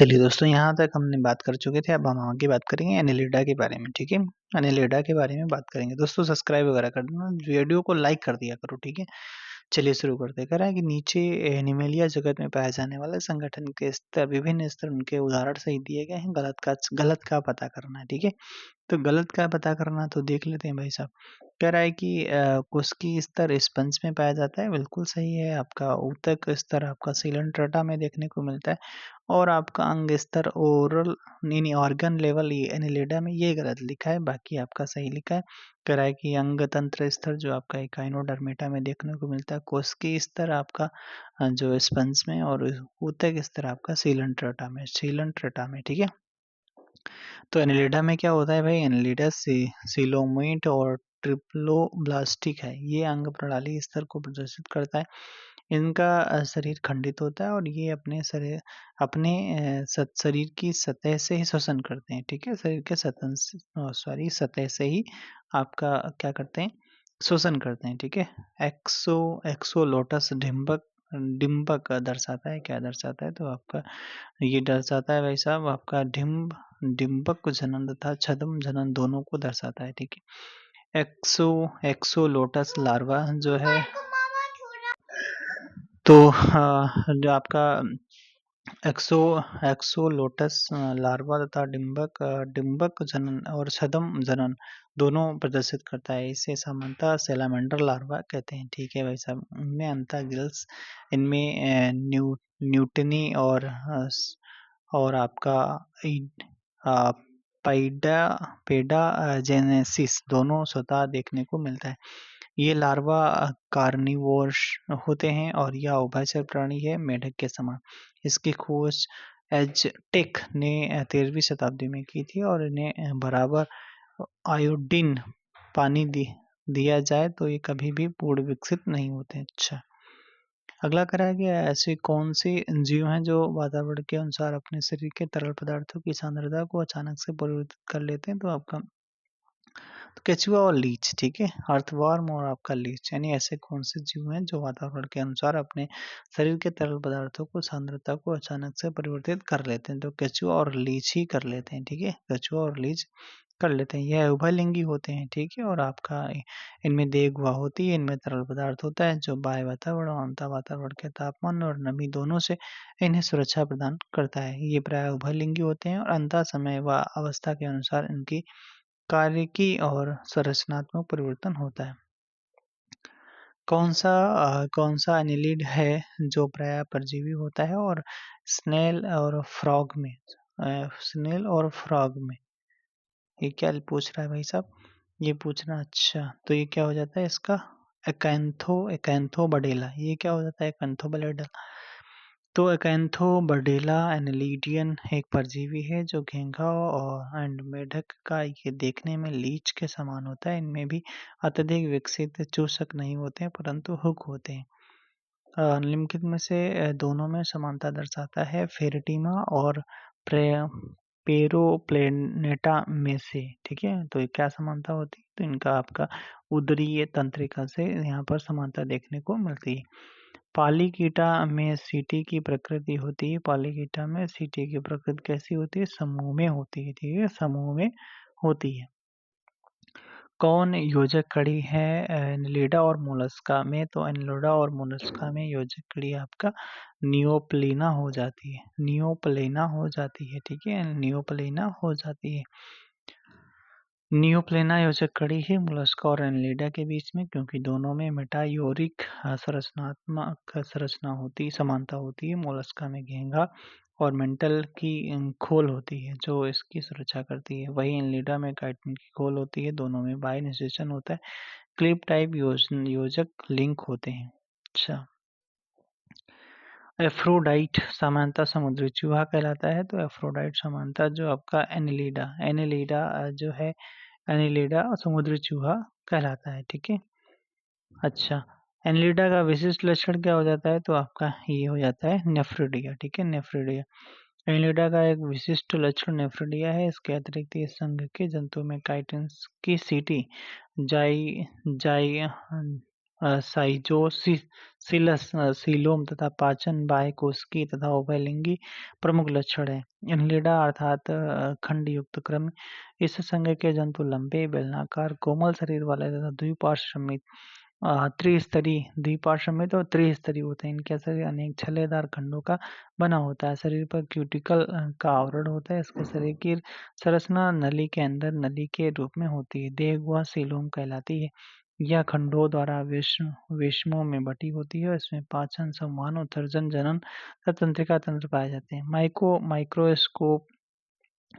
चलिए दोस्तों, यहाँ तक हमने बात कर चुके थे। अब हम आगे बात करेंगे एनिलिडा के बारे में। ठीक है, एनिलिडा के बारे में बात करेंगे। दोस्तों सब्सक्राइब वगैरह कर देना, वीडियो को लाइक कर दिया करो। ठीक है, चलिए शुरू करते हैं। कह रहा है कि नीचे एनिमेलिया जगत में पाए जाने वाले संगठन के स्तर, विभिन्न स्तर उनके उदाहरण सही दिए गए हैं। गलत का पता करना है। ठीक है, तो गलत का पता करना तो देख लेते हैं भाई साहब। कह रहा है कि कुस्की स्तर स्पंज में पाया जाता है, बिल्कुल सही है आपका। ऊतक स्तर आपका सीलंट्रेटा में देखने को मिलता है। और आपका अंग स्तर ओरल नहीं ऑर्गन लेवल ये एनिलिडा में, ये गलत लिखा है, बाकी आपका सही लिखा है। कह रहा है कि अंग तंत्र स्तर जो आपका एकाइनोडर्मेटा में देखने को मिलता है। कोस्की स्तर आपका जो स्पंज में, और ऊतक स्तर आपका सीलंट्रेटा में। ठीक है, तो एनिलिडा में क्या होता है भाई? एनिलिडा सीलोमेट और ट्रिप्लोब्लास्टिक है। ये अंग प्रणाली स्तर को प्रदर्शित करता है। इनका शरीर खंडित होता है और ये अपने शरीर की सतह से ही श्वसन करते हैं। ठीक है, शरीर के सतह से ही आपका क्या करते हैं? श्वसन करते हैं। ठीक है, एक्सोलोटस डिम्बक डिम्बक दर्शाता है, क्या दर्शाता है? तो आपका ये दर्शाता है भाई साहब आपका डिम्बक जनन तथा छद्म जनन दोनों को दर्शाता है। ठीक है, एक्सोलोटस लार्वा जो है, तो जो आपका एक्सोलोटस लार्वा तथा डिम्बक जनन और छद्म जनन दोनों प्रदर्शित करता है। इसे सामान्यतः सैलामेंडर लार्वा कहते हैं। ठीक है भाई साहब, इनमें अंतःगिल्स, इनमें न्यूटनी और आपका पेडा जेनेसिस दोनों स्वतः देखने को मिलता है। ये लार्वा कार्निवोरस होते हैं और यह उभयचर प्राणी है, मेढक के समान। इसकी खोज एज़टेक ने 13वीं शताब्दी में की थी, और इन्हें बराबर आयोडीन पानी दिया जाए तो ये कभी भी पूर्ण विकसित नहीं होते। अच्छा, अगला करा है कि ऐसे कौन से जीव हैं जो वातावरण के अनुसार अपने शरीर के तरल पदार्थों की सांद्रता को अचानक से परिवर्तित कर लेते हैं? तो आपका तो केचुआ और लीच। ठीक है, अर्थवर्म और आपका लीच, यानी ऐसे कौन से जीव हैं जो वातावरण के अनुसार अपने शरीर के तरल पदार्थों को सांद्रता को अचानक से परिवर्तित कर लेते हैं? तो केचुआ और लीच ही कर लेते हैं। ठीक है, केचुआ और लीच कर लेते हैं। यह उभयलिंगी होते हैं। ठीक है, और आपका इनमें देह गुहा होती है, इनमें तरल पदार्थ होता है जो बाह्य वातावरण और अंतर वातावरण के तापमान और नमी दोनों से इन्हें सुरक्षा प्रदान करता है। ये प्राय उभयलिंगी होते हैं और अंतः समय व अवस्था के अनुसार इनकी कार्य की और संरचनात्मक परिवर्तन होता है। कौन सा एनिलिड है जो प्रायः परजीवी होता है और स्नेल और फ्रॉग में ये क्या पूछ रहा है भाई साहब? ये पूछना, अच्छा तो ये क्या हो जाता है इसका? एकैंथोबडेला। ये क्या हो जाता है? एकैंथोबडेला। तो एकैंथोबडेला एनिलिडियन एक परजीवी है जो घोंघा और मेढक का ये देखने में लीच के समान होता है। इनमें भी अत्यधिक विकसित चूसक नहीं होते हैं, परंतु हुक होते हैं। निम्नलिखित में से दोनों में समानता दर्शाता है फेरेटिमा और पेरोप्लेनेटा में से। ठीक है, तो ये क्या समानता होती है? तो इनका आपका उदरीय तंत्रिका से यहाँ पर समानता देखने को मिलती है। पालीकीटा में सीटी की प्रकृति होती है। पालीकीटा में सीटी की प्रकृति कैसी होती है? समूह में होती है। ठीक है, समूह में होती है। कौन योजक कड़ी है एनिलिडा और मोलस्का में? तो एनिलिडा और मोलस्का में योजक कड़ी आपका नियोप्लीना हो जाती है। नियोप्लेना हो जाती है। ठीक है, नियोप्लेना हो जाती है। नियोप्लेना योजक कड़ी है मोलस्का और एनिलिडा के बीच में, क्योंकि दोनों में मेटायोरिक संरचना समानता होती है। मोलस्का में घेंघा और मेंटल की खोल होती है जो इसकी सुरक्षा करती है, वही एनिलिडा में काइटिन की खोल होती है। दोनों में बाय निषेचन होता है। क्लिप टाइप योजक लिंक होते हैं। अच्छा, एफ्रोडाइट सामान्यतः समुद्री चूहा कहलाता है। तो एफ्रोडाइट सामान्यतः जो आपका एनिलिडा जो है, एनिलिडा समुद्री चूहा कहलाता है। ठीक है, अच्छा, एनिलिडा का विशिष्ट लक्षण क्या हो जाता है? तो आपका ये हो जाता है नेफ्रिडिया। ठीक है, नेफ्रिडिया एनिलिडा का एक विशिष्ट लक्षण नेफ्रिडिया है। इसके अतिरिक्त इस संघ के जंतु में काइटिन्स की सीटी जाई जाई साइजोसिलस सीलोम तथा पाचन बाह्य कोशिकी तथा उभयलिंगी प्रमुख लक्षण है। इनलिडा अर्थात खंड युक्त क्रम। इस संघ के जंतु लंबे, बेलनाकार, कोमल शरीर वाले तथा द्विपार्श्वसमित द्विपार्श्वसमित और त्रिस्तरीय होते हैं। इनके शरीर अनेक छल्लेदार खंडों का बना होता है। शरीर पर क्यूटिकल का आवरण होता है। इसके शरीर की संरचना नली के अंदर नली के रूप में होती है। देह गुहा सीलोम कहलाती है। यह खंडों द्वारा विषमों में बटी होती है और इसमें पाचन, संवहन, उत्सर्जन, जनन तथा तंत्रिका तंत्र पाए जाते हैं। माइक्रोस्कोप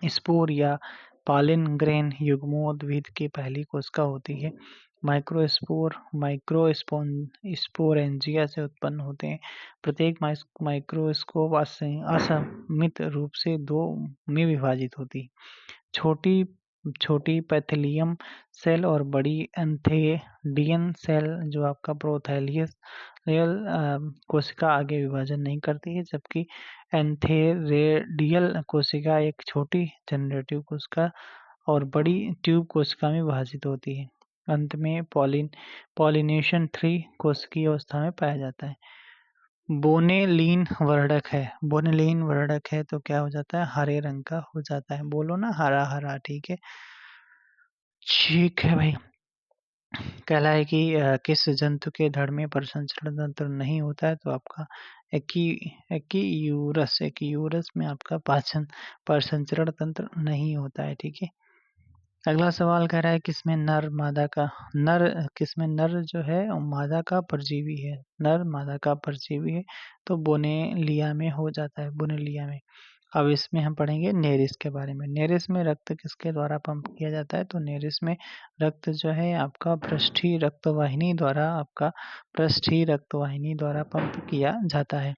स्पोर या पॉलिन ग्रेन युग्मोद्भिद की पहली कोशिका होती है। माइक्रोस्पोर माइक्रोस्पोरेंजिया से उत्पन्न होते हैं। प्रत्येक माइक्रोस्कोप असममित रूप से दो में विभाजित होती है। छोटी छोटी पैथिलियम सेल और बड़ी एंथेडियन सेल जो आपका प्रोथैलियस कोशिका आगे विभाजन नहीं करती है, जबकि एंथेरेडियल कोशिका एक छोटी जनरेटिव कोशिका और बड़ी ट्यूब कोशिका में विभाजित होती है। अंत में पॉलिनेशन 3 कोशिकीय अवस्था में पाया जाता है। बोनेलीन वर्णक है। बोनेलीन वर्णक है तो क्या हो जाता है? हरे रंग का हो जाता है। बोलो ना, हरा हरा। ठीक है, ठीक है भाई। कहला है कि किस जंतु के धड़ में प्रसंचरण तंत्र नहीं होता है? तो आपका एकीयूरस में आपका प्रसंचरण तंत्र नहीं होता है। ठीक है। अगला सवाल कह रहा है किसमें नर जो है और मादा का परजीवी है। नर मादा का परजीवी है तो बोनेलिया में हो जाता है। बोनेलिया में। अब इसमें हम पढ़ेंगे नेरिस के बारे में। नेरिस में रक्त किसके द्वारा पंप किया जाता है? तो नेरिस में रक्त जो है आपका पृष्ठीय रक्तवाहिनी द्वारा पंप किया जाता है।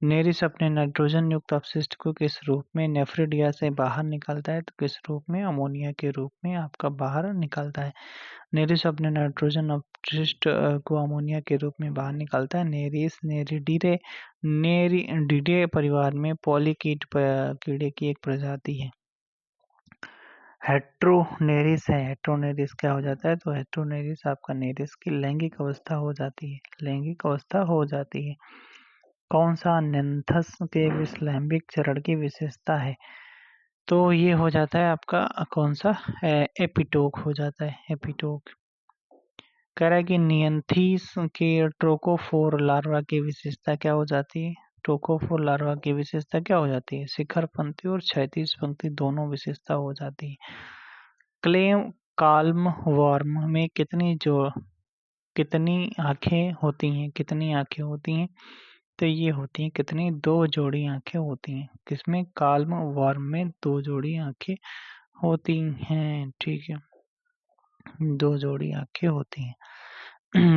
नेरिस अपने नाइट्रोजन युक्त अपशिष्ट को किस रूप में नेफ्रिडिया से बाहर निकालता है? तो किस रूप में? अमोनिया के रूप में आपका बाहर निकालता है। नेरिस अपने नाइट्रोजन अपशिष्ट को अमोनिया के रूप में बाहर निकालता है। नेरिस नेरिडिडे परिवार में पॉलीकीट कीड़े की एक प्रजाति है। हेट्रोनेरिस है। हेट्रोनेरिस क्या हो जाता है? तो हेट्रोनेरिस आपका नेरिस की लैंगिक अवस्था हो जाती है। लैंगिक अवस्था हो जाती है। कौन सा नेंथस के विस्लैम्बिक चरण की विशेषता है? तो ये हो जाता है आपका कौन सा? एपिटोक हो जाता है। एपिटोक कह रहा है कि नियंथीस के ट्रोकोफोर लार्वा की विशेषता क्या हो जाती है? ट्रोकोफोर लार्वा की विशेषता क्या हो जाती है? शिखर पंक्ति और क्षैतिज पंक्ति दोनों विशेषता हो जाती है। काल्म वर्म में कितनी आंखें होती हैं? कितनी आंखें होती हैं? तो ये होती हैं कितनी? 2 जोड़ी आंखें होती हैं। किसमें? काल्म वर्म में 2 जोड़ी आंखें होती हैं। ठीक है, 2 जोड़ी आंखें होती हैं।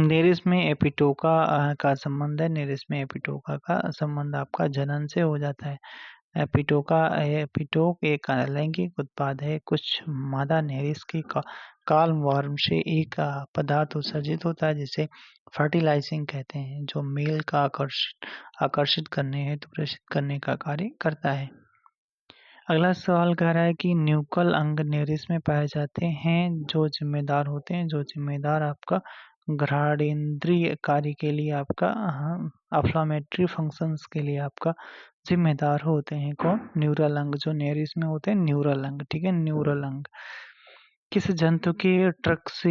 नेरिस में एपिटोका का संबंध है। नेरिस में एपिटोका का संबंध आपका जनन से हो जाता है। एपिटोक एक अलैंगिक उत्पाद है। कुछ मादा नेरिस की काल्म वर्म से एक पदार्थ उत्सर्जित होता है जिसे फर्टिलाइजिंग कहते हैं, जो मेल का आकर्षित करने हेतु प्रेषित करने का कार्य करता है। अगला सवाल कह रहा है कि न्यूकल अंग नेरिस में पाए जाते हैं जो जिम्मेदार आपका घ्राणेंद्रिय कार्य के लिए आपका अफ्लामेटरी फंक्शंस के लिए आपका जिम्मेदार होते हैं। कौन? न्यूरल अंग जो नेरिस में होते हैं, न्यूरल अंग। ठीक है, न्यूरल अंग। किस जंतु के ट्रंक से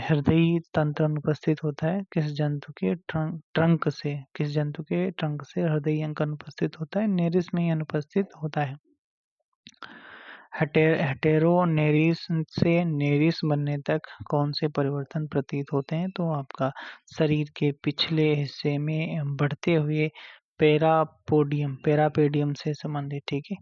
हृदय तंत्र अनुपस्थित होता है? किस जंतु के ट्रंक से हृदय अंग अनुपस्थित होता है? नेरिस में ही अनुपस्थित होता है। हेटेरोनेरिस से नेरिस बनने तक कौन से परिवर्तन प्रतीत होते हैं? तो आपका शरीर के पिछले हिस्से में बढ़ते हुए पैरापोडियम से संबंधित। ठीक है,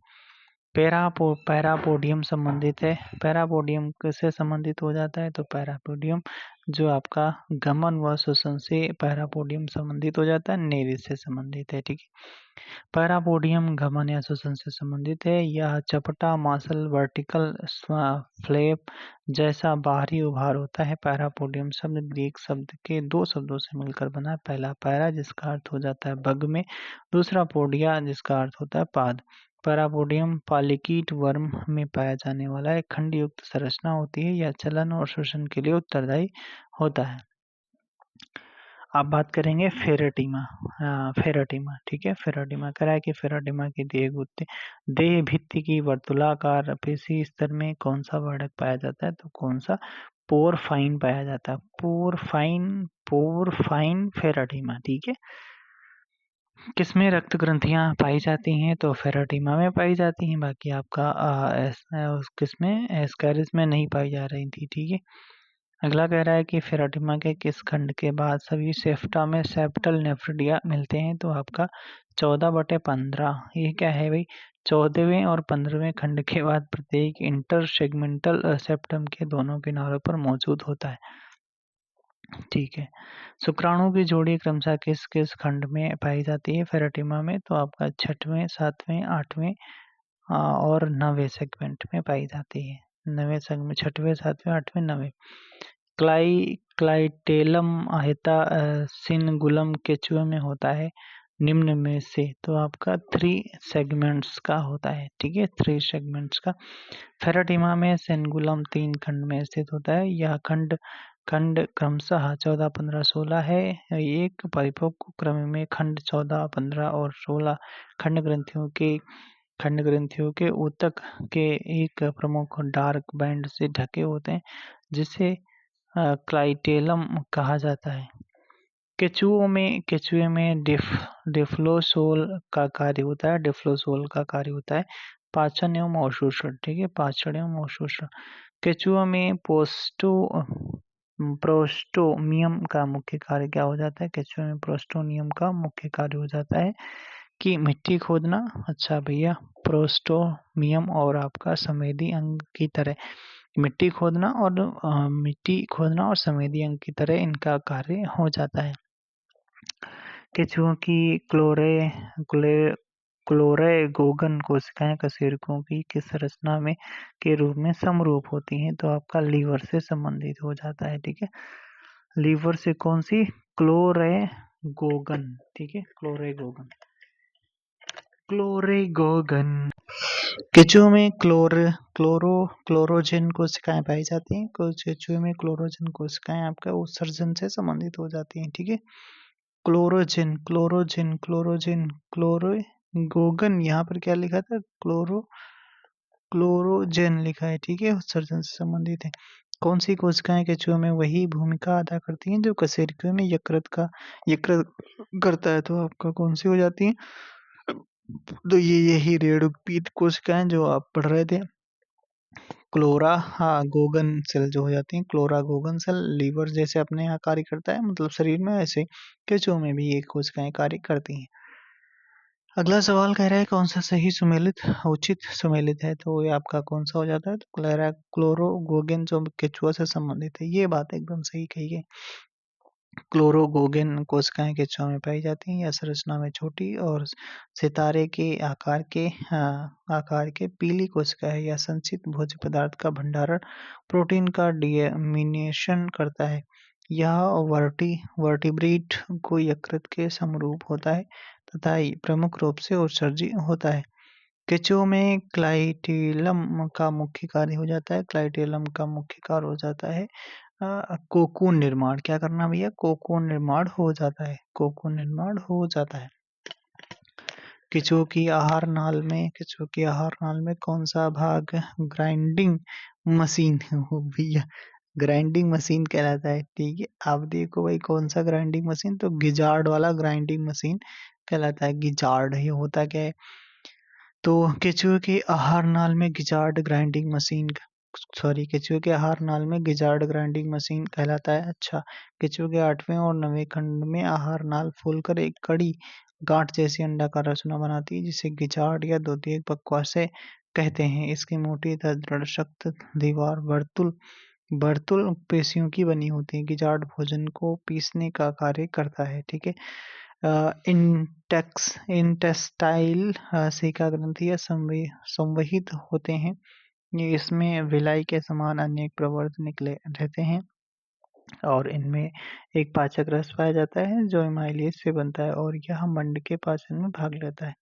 पैरापोडियम संबंधित है। पैरापोडियम किससे संबंधित हो जाता है? तो पैरापोडियम जो आपका गमन व श्वसन से पैरापोडियम संबंधित हो जाता है, नेरिस से संबंधित है। ठीक है, पैरापोडियम गमन या श्वसन से संबंधित है। यह चपटा मांसल वर्टिकल फ्लैप जैसा बाहरी उभार होता है। पैरापोडियम शब्द ग्रीक शब्द के 2 शब्दों से मिलकर बना है। पहला पैरा जिसका अर्थ हो जाता है बग में, दूसरा पोडिया जिसका अर्थ होता है पाद। पैरापोडियम पॉलीकीट वर्म में पाया जाने वाला एक खंड युक्त संरचना होती है। यह चलन और श्वसन के लिए उत्तरदायी होता है। आप बात करेंगे फेरेटिमा। फेरेटिमा, ठीक है। फेरेटिमा कह रहा है कि फेरेटिमा की देह भित्ति की वर्तुलाकार पेशी स्तर में कौन सा वर्णक पाया जाता है? तो कौन सा? पोरफाइन पाया जाता है। पोरफाइन, पोरफाइन फेरेटिमा, ठीक है। किसमें रक्त ग्रंथियां पाई जाती हैं? तो फेरेटिमा में पाई जाती हैं। बाकी आपका किसमें? एस्केरिस में नहीं पाई जा रही थी, ठीक है। अगला कह रहा है कि फेरेटिमा के किस खंड के बाद सभी सेप्टा में सेप्टल नेफ्रिडिया मिलते हैं? तो आपका 14/15। ये क्या है भाई? 14वें और 15वें खंड के बाद प्रत्येक इंटर सेगमेंटल सेप्टम के दोनों किनारों पर मौजूद होता है, ठीक है। शुक्राणु की जोड़ी क्रमशः किस किस खंड में पाई जाती है फेरेटिमा में? तो आपका 6वें, 7वें, 8वें और 9वें सेगमेंट में पाई जाती है। 9वें सेगमेंट, 6वें, 7वें, 8वें, 9वें। क्लाइटेलम आहिता सिनगुलम केचुआ में होता है निम्न में से? तो आपका 3 सेगमेंट्स का होता है, ठीक है। 3 सेगमेंट्स का। फेरेटिमा में सेनगुलम 3 खंड में स्थित होता है। यह खंड खंड क्रमशः 14, 15, 16 है। एक परिपक्व क्रम में खंड 14, 15 और 16 खंड ग्रंथियों के ऊतक के एक प्रमुख डार्क बैंड से ढके होते हैं, जिसे क्लाइटेलम कहा जाता है। केचुए में डिफ्लोसोल का कार्य होता है। डिफ्लोसोल का कार्य होता है पाचन एवं अवशोषण, ठीक है। पाचन एवं अवशोषण। केचुआ में प्रोस्टोमियम का मुख्य कार्य क्या हो जाता है? केचुआ में प्रोस्टोमियम का मुख्य कार्य हो जाता है कि मिट्टी खोदना। अच्छा भैया, प्रोस्टोमियम और आपका संवेदी अंग की तरह मिट्टी खोदना और संवेदी अंग की तरह इनका कार्य हो जाता है। केचुओं की क्लोरेगोगन कोशिकाएं कशेरुकों की किस संरचना में के रूप में समरूप होती हैं? तो आपका लीवर से संबंधित हो जाता है, ठीक है। लीवर से कौन सी? क्लोरेगोगन, ठीक है। क्लोरेगोगन। केचुओं में क्लोरोजन कोशिकाएं पाई जाती हैं। केचुओं में क्लोरोजन कोशिकाएं आपका उत्सर्जन से संबंधित हो जाती हैं, ठीक है। क्लोरोगोगन यहाँ पर क्या लिखा था? क्लोरोजन लिखा है, ठीक है। उत्सर्जन से संबंधित है। कौन सी कोशिकाएं केचुओं में वही भूमिका अदा करती हैं जो कशेरुकियों में यकृत करता है? तो आपका कौन सी हो जाती है? तो यही रेणुपीत कोशिकाएं जो आप पढ़ रहे थे। गोगन सेल जो हो जाती हैं, गोगन सेल लीवर जैसे अपने यहाँ कार्य करता है, मतलब शरीर में, ऐसे केचुओं में भी ये कोशिकाएं कार्य करती हैं। अगला सवाल कह रहा है कौन सा सही उचित सुमेलित है? तो ये आपका कौन सा हो जाता है? तो कह रहा है क्लोरोगोगन जो केचुआ से संबंधित है। ये बात एकदम सही कही है। क्लोरोगोगन कोशिकाएं केचुआ में पाई जाती हैं। यह संरचना में छोटी और सितारे के आकार के पीली कोशिका है। यह संचित भोज्य पदार्थ का भंडारण प्रोटीन का डिएमिनेशन करता है। यह वर्टिब्रेट को यकृत के समरूप होता है तथा प्रमुख रूप से उत्सर्जित होता है। केचुओं में क्लाइटेलम का मुख्य कार्य हो जाता है। क्लाइटेलम का मुख्य कार्य हो जाता है कोकून निर्माण। क्या करना भैया? कोकून निर्माण हो जाता है। कोकून निर्माण हो जाता है। केचुओं की आहार नाल में कौन सा भाग ग्राइंडिंग मशीन हो भैया? ग्राइंडिंग मशीन कहलाता है, ठीक है। आप देखो भाई कौन सा ग्राइंडिंग मशीन? तो गिजार्ड वाला ग्राइंडिंग मशीन कहलाता है। गिजार्ड ये होता क्या है? तो केचुए के आहार नाल में केचुए के आहार नाल में गिजार्ड ग्राइंडिंग मशीन कहलाता है। अच्छा, केचुए के 8वें और 9वें खंड में आहार नाल फूलकर एक कड़ी गांठ जैसी अंडाकार रचना बनाती है, जिसे गिजार्ड या द्वितीयक पक्वाशय कहते हैं। इसकी मोटी तथा दृढ़ सख्त दीवार वर्तुल पेशियों की बनी होती है। गिजार्ड भोजन को पीसने का कार्य करता है, ठीक है। इंटेस्टाइल सेका ग्रंथि या संवहित होते हैं। ये इसमें विलाई के समान अनेक प्रवर्त निकले रहते हैं और इनमें एक पाचक रस पाया जाता है जो एमाइलेज से बनता है और यह मंड के पाचन में भाग लेता है।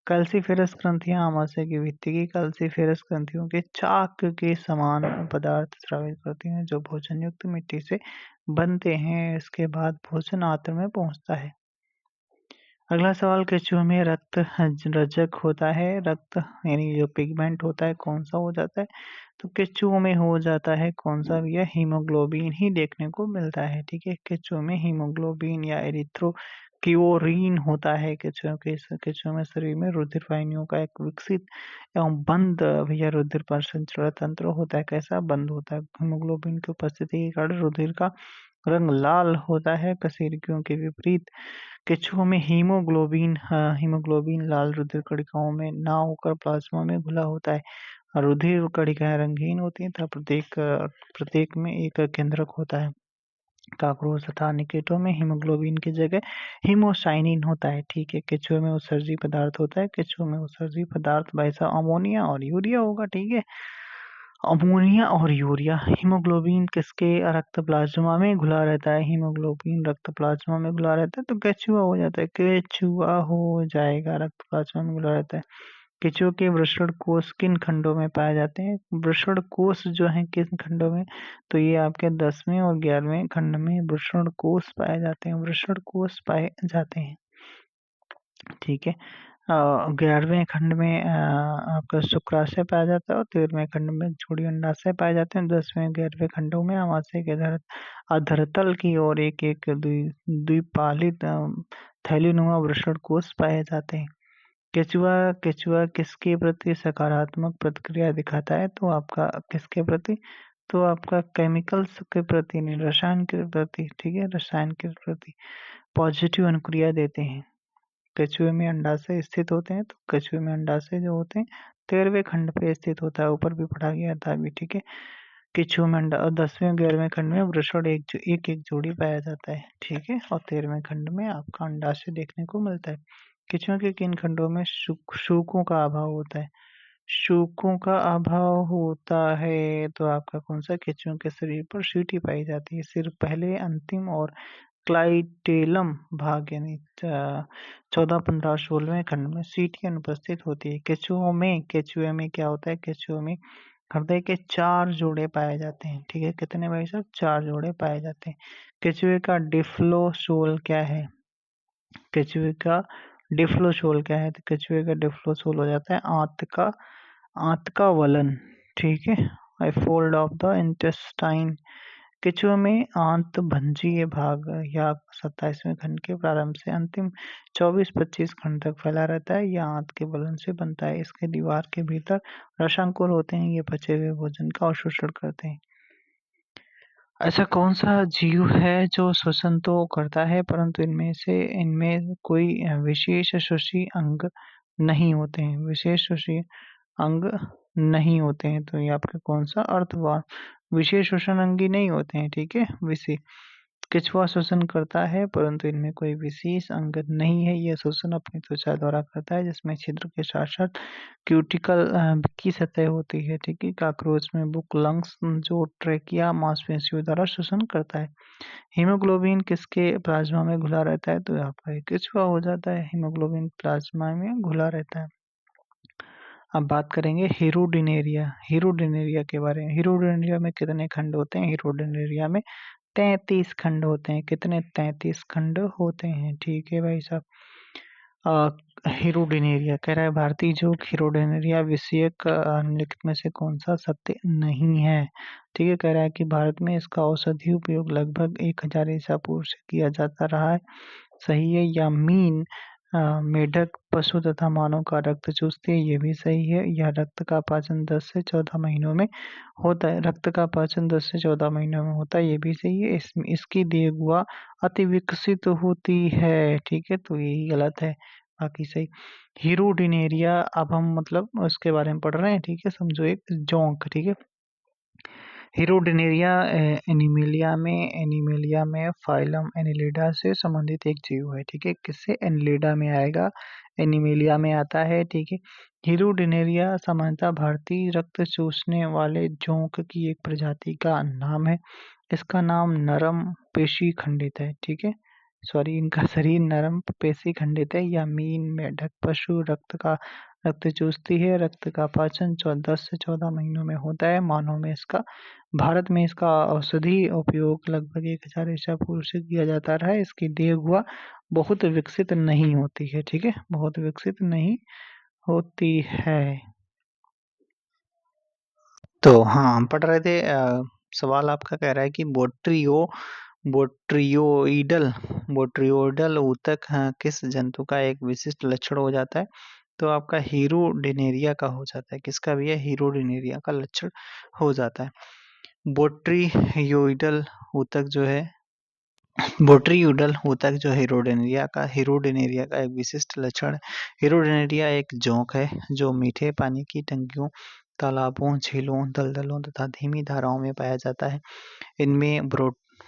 कैल्सीफेरस ग्रंथियां आमाशय की भित्ति की कैल्सीफेरस ग्रंथियों के चाक के समान पदार्थ स्रावित करती हैं जो भोजन युक्त मिट्टी से बनते हैं, इसके बाद भोजन आंत्र में पहुँचता है। अगला सवाल, केंचुए में रक्त रजक होता है, रक्त यानी जो पिगमेंट होता है कौन-सा हो जाता है? तो केंचुओं में हो जाता है कौन-सा भैया? हीमोग्लोबिन ही देखने को मिलता है, ठीक है? केंचुओं में हीमोग्लोबिन या एरिथ्रोक्योरिन होता है। केंचुओं में शरीर में रुधिर वाहिनियों का एक विकसित एवं बंद भैया रुधिर परिसंचरण तंत्र होता है। कैसा? बंद होता है। हीमोग्लोबिन की उपस्थिति के कारण रुधिर का रंग लाल होता है, कशेरुकियों के विपरीत। केंचुओं में हीमोग्लोबिन लाल रुधिर कणिकाओं में ना होकर प्लाज्मा में घुला होता है। रुधिर कणिकाएं रंगहीन होती हैं तथा प्रत्येक में एक केंद्रक होता है। काकरोच तथा निकेटों में हीमोग्लोबिन की जगह हीमोसाइनिन होता है, ठीक है? केंचुए में उत्सर्जी पदार्थ होता है। केंचुए में उत्सर्जी पदार्थ भाई साहब अमोनिया और यूरिया होगा, ठीक है? अमोनिया और यूरिया। हीमोग्लोबिन किसके रक्त प्लाज्मा में घुला रहता है? हीमोग्लोबिन रक्त प्लाज्मा में घुला रहता है तो केंचुआ हो जाता है, केंचुआ हो जाएगा, रक्त प्लाज्मा में घुला रहता है। केंचुए के वृषण कोष किन खंडों में पाए जाते हैं? वृषण कोष जो है किन खंडों में? तो ये आपके 10वें और 11वें खंड में वृषण कोष पाए जाते हैं, वृषण कोष पाए जाते हैं, ठीक है? 11वें खंड में आपका शुक्राशय पाया जाता है और 13वें खंड में जोड़ी अंडाशय पाए जाते हैं। 10वें 11वें खंडों में आमाशय के अधरतल की ओर एक एक द्विपालित थैलीनुमा वृषण कोष पाए जाते हैं। केंचुआ केंचुआ किसके प्रति सकारात्मक प्रतिक्रिया दिखाता है? तो आपका किसके प्रति? तो आपका केमिकल्स के प्रति नहीं, रसायन के प्रति, ठीक है? रसायन के प्रति पॉजिटिव अनुक्रिया देते हैं। केंचुए में अंडाशय स्थित होते हैं, तो केंचुए में अंडाशय जो होते हैं 13वें खंड पे स्थित होता है, ऊपर भी पढ़ा गया था अभी, ठीक है? केंचुए में अंडा और 10वें और 11वें खंड में वृषण एक एक जोड़ी पाया जाता है, ठीक है? और 13वें खंड में आपका अंडाशय देखने को मिलता है। केंचुए के किन खंडों में शूकों का अभाव होता है? शूकों का अभाव होता है तो आपका कौन सा? केंचुओं के शरीर पर सीटी पाई जाती है, सिर्फ पहले, अंतिम और क्लाइटेलम भाग यानी 14, 15, 16वें खंड में सीटी अनुपस्थित होती है। केंचुए में क्या होता है? केंचुए में हृदय के 4 जोड़े पाए जाते हैं, ठीक है? कितने भाई साहब? 4 जोड़े पाए जाते हैं। केंचुए का डिफ्लोसोल क्या है? केंचुए का डिफ्लोसोल क्या है? तो केंचुए का डिफ्लोसोल हो जाता है आंत का वलन, ठीक है? ए फोल्ड ऑफ द इंटेस्टाइन। केंचुए में आंतभंजीय भाग या 27वें खंड के प्रारंभ से अंतिम 24-25 खंड तक फैला रहता है। यह आंत के वलन से बनता है। इसके दीवार के भीतर रसांकुर होते हैं, ये पचे हुए भोजन का अवशोषण करते हैं। ऐसा कौन सा जीव है जो श्वसन तो करता है परंतु इनमें कोई विशेष श्वसी अंग नहीं होते हैं, विशेष श्वसी अंग नहीं होते हैं, तो ये आपका कौन सा? अर्थवान। विशेष श्वसन अंगी नहीं होते हैं, ठीक है? केंचुआ श्वसन करता है परंतु इनमें कोई विशेष अंग नहीं है। यह श्वसन अपनी त्वचा द्वारा करता है जिसमें छिद्र के साथ साथ क्यूटिकल की सतह होती है, ठीक है? काकरोच में बुक लंग्स जो ट्रेकिया मांसपेशियों द्वारा श्वसन करता है। हीमोग्लोबिन किसके प्लाज्मा में घुला रहता है? तो आपका केंचुआ हो जाता है, हीमोग्लोबिन प्लाज्मा में घुला रहता है। अब बात करेंगे हीरोडिनेरिया के बारे में। हीरोडिनेरिया में कितने खंड होते हैं? हीरोडिनेरिया में 33 खंड होते हैं। कितने? 33 खंड होते हैं, ठीक है भाई साहब? हीरोडिनेरिया कह रहा है भारतीय जोक हीरोडिनेरिया विषयक निम्नलिखित में से कौन सा सत्य नहीं है? ठीक है, कह रहा है कि भारत में इसका औषधि उपयोग लगभग 1000 ईसा पूर्व से किया जाता रहा है, सही है? या मीन मेढक पशु तथा मानव का रक्त चूसती है, ये भी सही है। या रक्त का पाचन 10 से 14 महीनों में होता है, रक्त का पाचन 10 से 14 महीनों में होता है, ये भी सही है। इसकी देहगुहा अति विकसित होती है, ठीक है? तो यही गलत है, बाकी सही। हीरोडिनेरिया अब हम मतलब उसके बारे में पढ़ रहे हैं, ठीक है? समझो एक जोंक, ठीक है? हीरोडिनेरिया एनिमिलिया में फाइलम एनिलिडा से संबंधित एक जीव है, ठीक है? किससे? एनिलिडा में आएगा, एनिमिलिया में आता है, ठीक है? हीरोडिनेरिया सामान्यतः भारतीय रक्त चूसने वाले जोंक की एक प्रजाति का नाम है। इसका नाम नरम पेशी खंडित है, ठीक है? सॉरी, इनका शरीर नरम पेशी खंडित है। या मीन मेढक पशु रक्त चूसती है। रक्त का पाचन 10 से 14 महीनों में होता है। मानव में इसका भारत में इसका औषधि उपयोग लगभग 1000 ईसा पूर्व से किया जाता रहा है। इसकी देह गुहा बहुत विकसित नहीं होती है। ठीक है, बहुत विकसित नहीं होती है। तो हाँ, हम पढ़ रहे थे सवाल आपका कह रहा है कि बोट्रियोइडल ऊतक किस जंतु का एक विशिष्ट लक्षण हो जाता है? तो आपका हीरोडिनेरिया का हो जाता है। किसका भी है? हीरोडिनेरिया का लक्षण हो जाता है। बोट्रियोइडल ऊतक जो है बोट्रियोइडल ऊतक जो हीरोडिनेरिया का एक विशिष्ट लक्षण है। हीरोडिनेरिया एक जोंक है जो मीठे पानी की टंकियों, तालाबों, झीलों, दलदलों तथा धीमी धाराओं में पाया जाता है। इनमें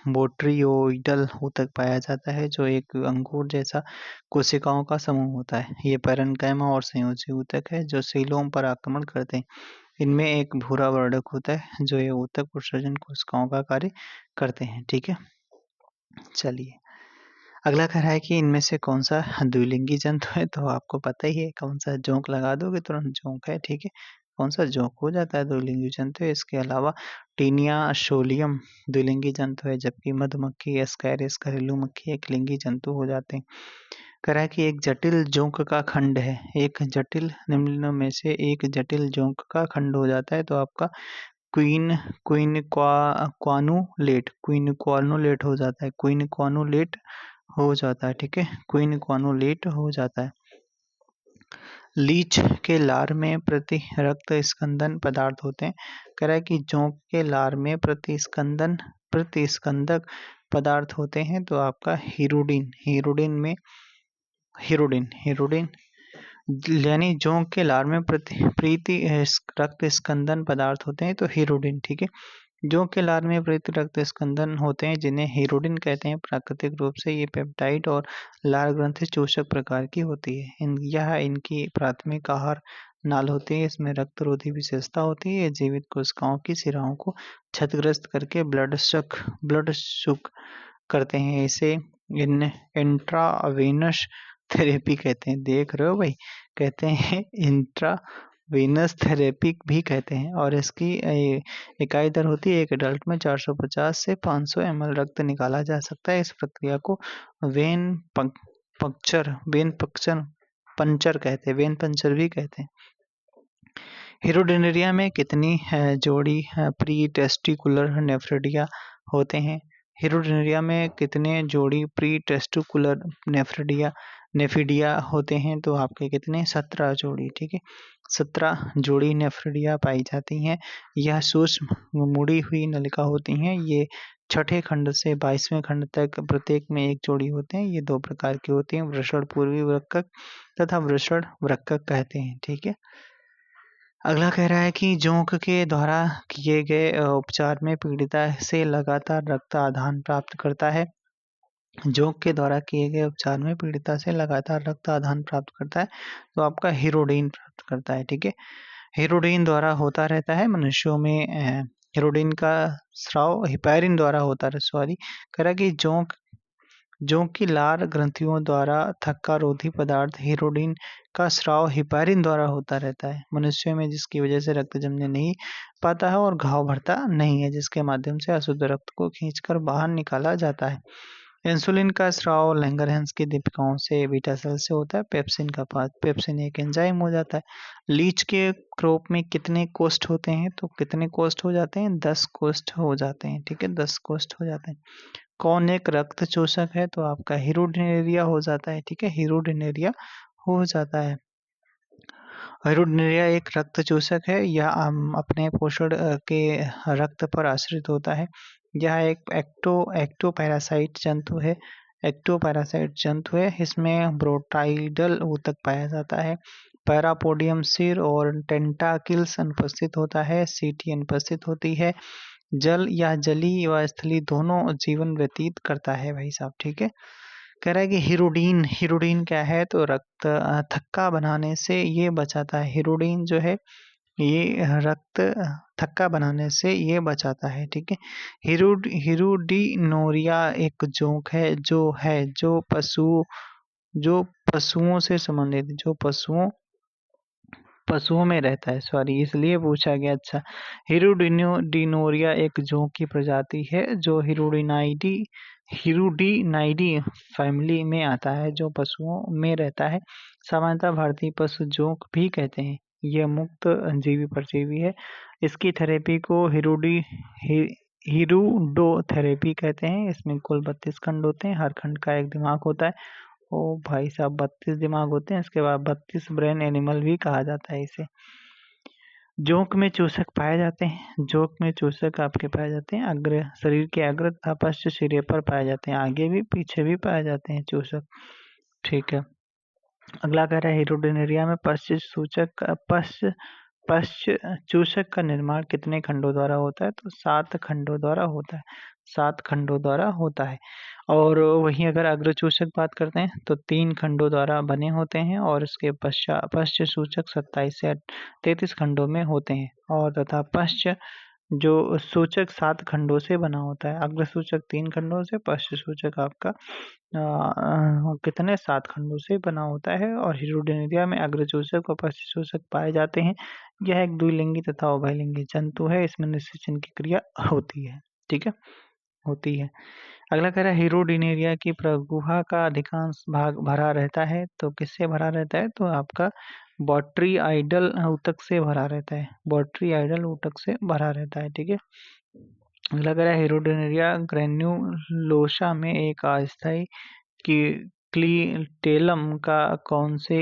बोट्रियोइडल ऊतक पाया जाता है जो एक अंगूर जैसा कोशिकाओं का समूह होता है। ये पैरेन्काइमा और संयोजी ऊतक है जो सीलों पर आक्रमण करते हैं। इनमें एक भूरा वर्णक होता है जो ये ऊतक उत्सर्जन कोशिकाओं का कार्य करते हैं। ठीक है, चलिए अगला कह रहा है कि इनमें से कौन सा द्विलिंगी जंतु है? तो आपको पता ही है कौन सा, जोंक लगा दोगे तुरंत जोंक है। ठीक है, कौन सा जोंक हो जाता है, द्विलिंगी जंतु है। इसके अलावा टीनिया सोलियम द्विलिंगी जंतु है, जबकि मधुमक्खी, एस्कैरिस, घरेलू मक्खी एक लिंगी जंतु हो जाते हैं। कह रहा है कि एक जटिल जोंक का खंड है, एक जटिल निम्न में से एक जटिल जोंक का खंड हो जाता है। तो आपका क्विनक्वानुलेट हो जाता है। क्विनक्वानुलेट हो जाता है। ठीक है, क्विनक्वानुलेट हो जाता है। लीच के लार में प्रति रक्त स्कंदन पदार्थ होते हैं। कह रहा है कि जोंक के लार में प्रतिस्कंदक पदार्थ होते हैं। तो आपका हीरोडिन यानी जोंक के लार में प्रीति रक्त स्कंदन पदार्थ होते हैं। तो हीरोडिन। ठीक है, जोंक के लार में प्रेरित रक्त स्कंदन होते हैं जिन्हें हीरोडिन कहते हैं। प्राकृतिक रूप से ये पेप्टाइड और लार ग्रंथि चूषक प्रकार की होती है। यह इनकी प्राथमिक आहार नाल होती है। इसमें रक्तरोधी विशेषता होती है। ये जीवित कोशिकाओं की सिराओं को क्षतिग्रस्त करके ब्लड सुक करते हैं। इसे इंट्रावेनस थेरेपी कहते हैं। देख रहे हो भाई, कहते हैं इंट्रावेनस थेरेपी भी कहते हैं। और इसकी इकाई दर होती है, एक एडल्ट में 450 से 500 ml रक्त निकाला जा सकता है। इस प्रक्रिया को वेन पंचर भी कहते हैं। हीरोडिनेरिया में कितनी जोड़ी प्री टेस्टिकुलर नेफ्रिडिया होते हैं? हीरोडिनेरिया में कितने जोड़ी प्री टेस्टिकुलर नेफिडिया होते हैं? तो आपके कितने? 17 जोड़ी। ठीक है, 17 जोड़ी नेफ्रिडिया पाई जाती हैं। यह सूक्ष्म मुड़ी हुई नलिका होती हैं। ये छठे खंड से 22वें खंड तक प्रत्येक में एक जोड़ी होते हैं। ये 2 प्रकार के होते हैं, वृषण पूर्वी वृक्कक तथा वृषण वृक्कक कहते हैं। ठीक है, अगला कह रहा है कि जोंक के द्वारा किए गए उपचार में पीड़िता से लगातार रक्त आदान प्राप्त करता है। जोंक के द्वारा किए गए उपचार में पीड़िता से लगातार रक्त आदान प्राप्त करता है। तो आपका हीरोडिन प्राप्त करता है। ठीक है, हीरोडिन द्वारा होता रहता है मनुष्यों में। हीरोडिन का स्राव हिपैरिन द्वारा होता है। सॉरी, कह रहा है कि जोंक की लार ग्रंथियों द्वारा थक्का रोधी पदार्थ हीरोडिन का स्राव हिपैरिन द्वारा होता रहता है मनुष्यों में, जिसकी वजह से रक्त जमने नहीं पाता है और घाव भरता नहीं है, जिसके माध्यम से अशुद्ध रक्त को खींचकर बाहर निकाला जाता है। इंसुलिन का स्राव लैंगरहैंस की दीपिकाओं से बीटा सेल से होता है। पेप्सिन एक एंजाइम हो जाता है। लीच के क्रोप में कितने कोष्ठ होते हैं? तो कितने कोष्ठ हो जाते हैं? 10 कोष्ठ हो जाते हैं। ठीक है, 10 कोष्ठ हो जाते हैं। कौन एक रक्त चूषक है? तो आपका हीरोडिनेरिया हो जाता है। ठीक है, हीरोडिनेरिया हो जाता है। हीरोडिनेरिया एक रक्त चूषक है। यह अपने पोषण के रक्त पर आश्रित होता है। यह एक एक्टोपैरासाइट जंतु है। इसमें ब्रोटाइडल ऊतक पाया जाता है। पैरापोडियम सिर और टेंटाकिल्स अनुपस्थित होता है। सीटी अनुपस्थित होती है। जल या जली व स्थली दोनों जीवन व्यतीत करता है भाई साहब। ठीक है, कह रहा है कि हीरोडिन क्या है? तो रक्त थक्का बनाने से ये बचाता है। हीरोडिन जो है ये रक्त थक्का बनाने से ये बचाता है। ठीक है, हीरोडिनोरिया एक जोंक है जो पशुओं से संबंधित पशुओं में रहता है, सॉरी इसलिए पूछा गया। अच्छा, हिरुडिनोरिया एक जोंक की प्रजाति है जो हिरुडीनाइडी फैमिली में आता है, जो पशुओं में रहता है। सामान्यतः भारतीय पशु जोंक भी कहते हैं। यह मुक्त जीवी परजीवी है। इसकी थेरेपी को हिरुडोथेरेपी कहते हैं। इसमें कुल 32 खंड होते हैं, हर खंड का एक दिमाग होता है। ओ भाई साहब, 32 दिमाग होते हैं। इसके बाद 32 ब्रेन एनिमल भी कहा जाता है इसे। जोंक में चूसक पाए जाते हैं। जोंक में चूसक आपके पाए जाते हैं अग्र शरीर के अग्र तथा पश्च सिरे पर पाए जाते हैं, आगे भी पीछे भी पाए जाते हैं चूसक। ठीक है, अगला कह रहा है हिरुडिनेरिया में पश्च चूसक का निर्माण कितने खंडों द्वारा होता है? तो 7 खंडों द्वारा होता है। 7 खंडों द्वारा होता है। और वहीं अगर अग्र चूसक बात करते हैं तो 3 खंडों द्वारा बने होते हैं, और इसके पश्च सूचक 27 से 33 खंडों में होते हैं, और तथा पश्च जो सूचक 7 खंडों से बना होता है। अग्र सूचक 3 खंडों से, पश्च सूचक आपका कितने 7 खंडों से बना होता है। और हिरुडिनेरिया में अग्र सूचक और पश्च सूचक पाए जाते हैं। यह एक द्विलिंगी तथा उभयलिंगी जंतु है। इसमें निषेचन की क्रिया होती है। ठीक है, होती है। अगला कह रहा है हिरुडिनेरिया की प्रगुहा का अधिकांश भाग भरा रहता है। तो किससे भरा रहता है? तो आपका बॉट्रियाइडल ऊतक से भरा रहता है। बॉट्रियाइडल ऊतक से भरा रहता है। ठीक है, अगला कह रहा है हिरुडिनेरिया ग्रेन्युलोसा में एक अस्थायी क्लीटेलम का कौन से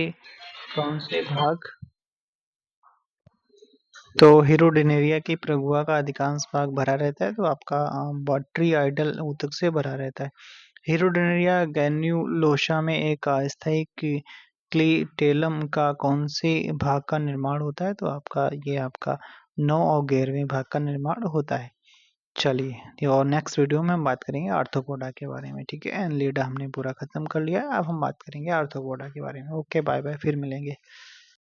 भाग? तो हिरुडिनेरिया की प्रगुहा का अधिकांश भाग भरा रहता है, तो आपका बॉट्रियाइडल ऊतक से भरा रहता है। हिरुडिनेरिया ग्रेन्युलोसा में एक अस्थायी क्लीटेलम का कौन से भाग का निर्माण होता है? तो आपका 9 और 11वें भाग का निर्माण होता है। चलिए, और नेक्स्ट वीडियो में हम बात करेंगे आर्थ्रोपोडा के बारे में। ठीक है, एनलिडा हमने पूरा खत्म कर लिया। अब हम बात करेंगे आर्थ्रोपोडा के बारे में। ओके, बाय बाय, फिर मिलेंगे।